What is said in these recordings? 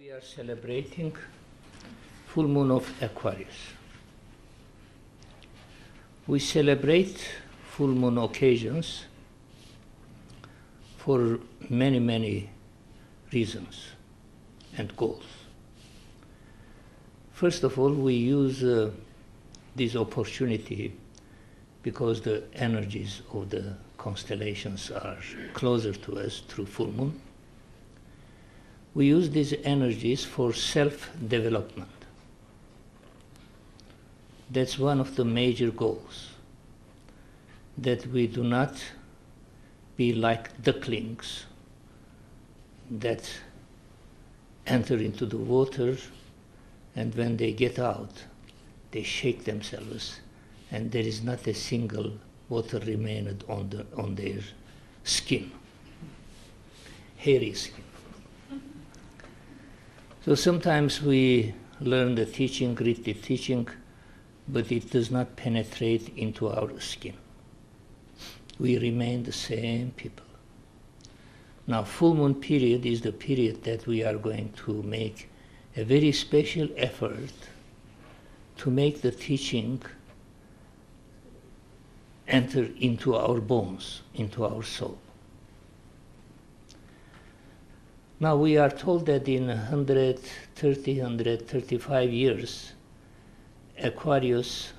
We are celebrating full moon of Aquarius. We celebrate full moon occasions for many, many reasons and goals. First of all, we use this opportunity because the energies of the constellations are closer to us through full moon. We use these energies for self-development. That's one of the major goals, that we do not be like ducklings that enter into the water, and when they get out, they shake themselves, and there is not a single water remained on their skin, hairy skin. So sometimes we learn the teaching, read the teaching, but it does not penetrate into our skin. We remain the same people. Now, full moon period is the period that we are going to make a very special effort to make the teaching enter into our bones, into our soul. Now we are told that in 130, 135 years, Aquarius,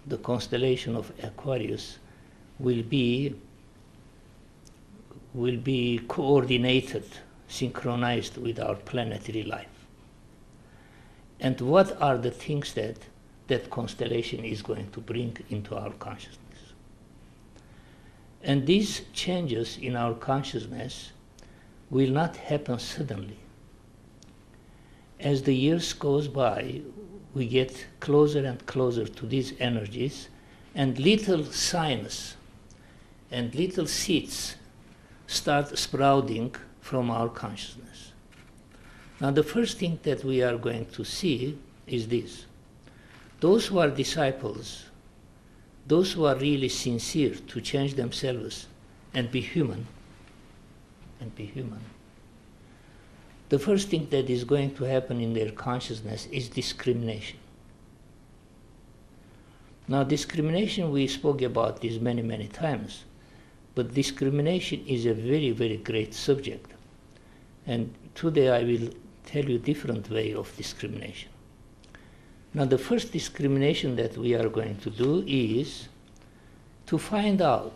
the constellation of Aquarius, will be coordinated, synchronized with our planetary life. And what are the things that that constellation is going to bring into our consciousness? And these changes in our consciousness will not happen suddenly. As the years goes by, we get closer and closer to these energies, and little signs and little seeds start sprouting from our consciousness. Now, the first thing that we are going to see is this. Those who are disciples, those who are really sincere to change themselves and be human, the first thing that is going to happen in their consciousness is discrimination. Now, discrimination, we spoke about this many, many times, but discrimination is a very, very great subject. And today I will tell you a different way of discrimination. Now, the first discrimination that we are going to do is to find out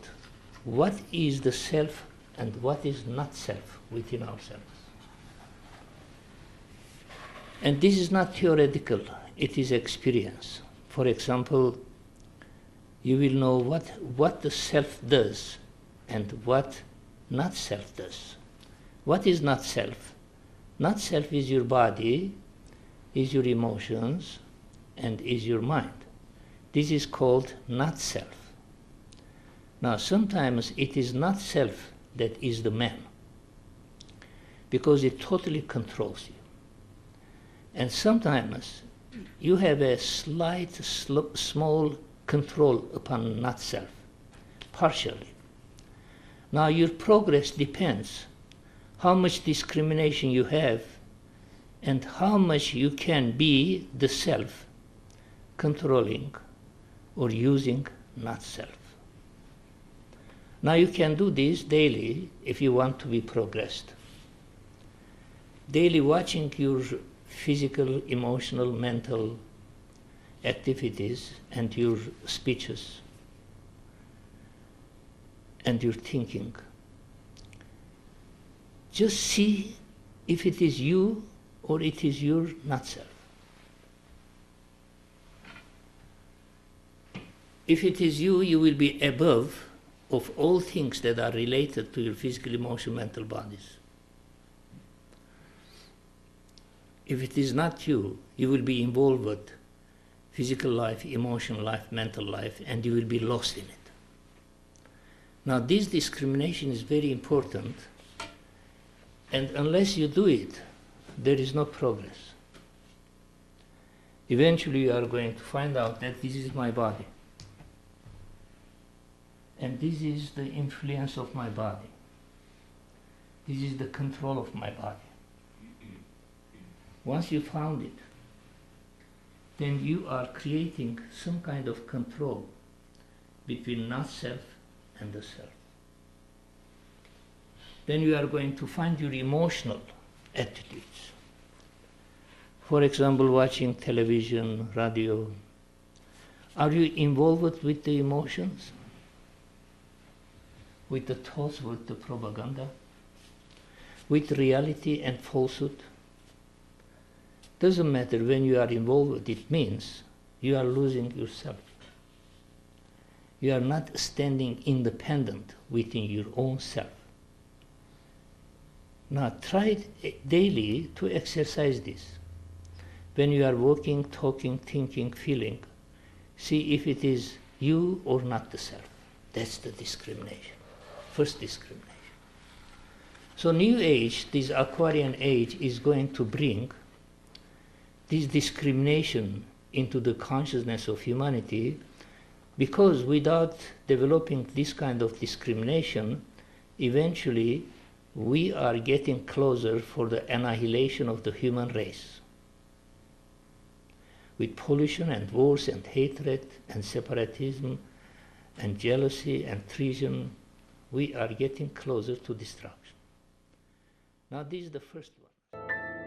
what is the self and what is not self within ourselves. And this is not theoretical, it is experience. For example, you will know what the self does and what not self does. What is not self? Not self is your body, is your emotions, and is your mind. This is called not self. Now, sometimes it is not self that is the man, because it totally controls you. And sometimes you have a slight, small control upon not self, partially. Now, your progress depends how much discrimination you have and how much you can be the self, controlling or using not self. Now, you can do this daily if you want to be progressed. Daily watching your physical, emotional, mental activities and your speeches and your thinking. Just see if it is you or it is your not self. If it is you, you will be above of all things that are related to your physical, emotional, mental bodies. If it is not you, you will be involved with physical life, emotional life, mental life, and you will be lost in it. Now, this discrimination is very important, and unless you do it, there is no progress. Eventually, you are going to find out that this is my body. And this is the influence of my body. This is the control of my body. Once you found it, then you are creating some kind of control between not self and the self. Then you are going to find your emotional attitudes. For example, watching television, radio. Are you involved with the emotions? With the thoughts, with the propaganda? With reality and falsehood? Doesn't matter when you are involved, it means you are losing yourself. You are not standing independent within your own self. Now try daily to exercise this. When you are walking, talking, thinking, feeling, see if it is you or not the self. That's the discrimination. First discrimination. So New Age, this Aquarian Age, is going to bring this discrimination into the consciousness of humanity, because without developing this kind of discrimination, eventually we are getting closer for the annihilation of the human race. With pollution and wars and hatred and separatism and jealousy and treason, we are getting closer to destruction. Now this is the first one.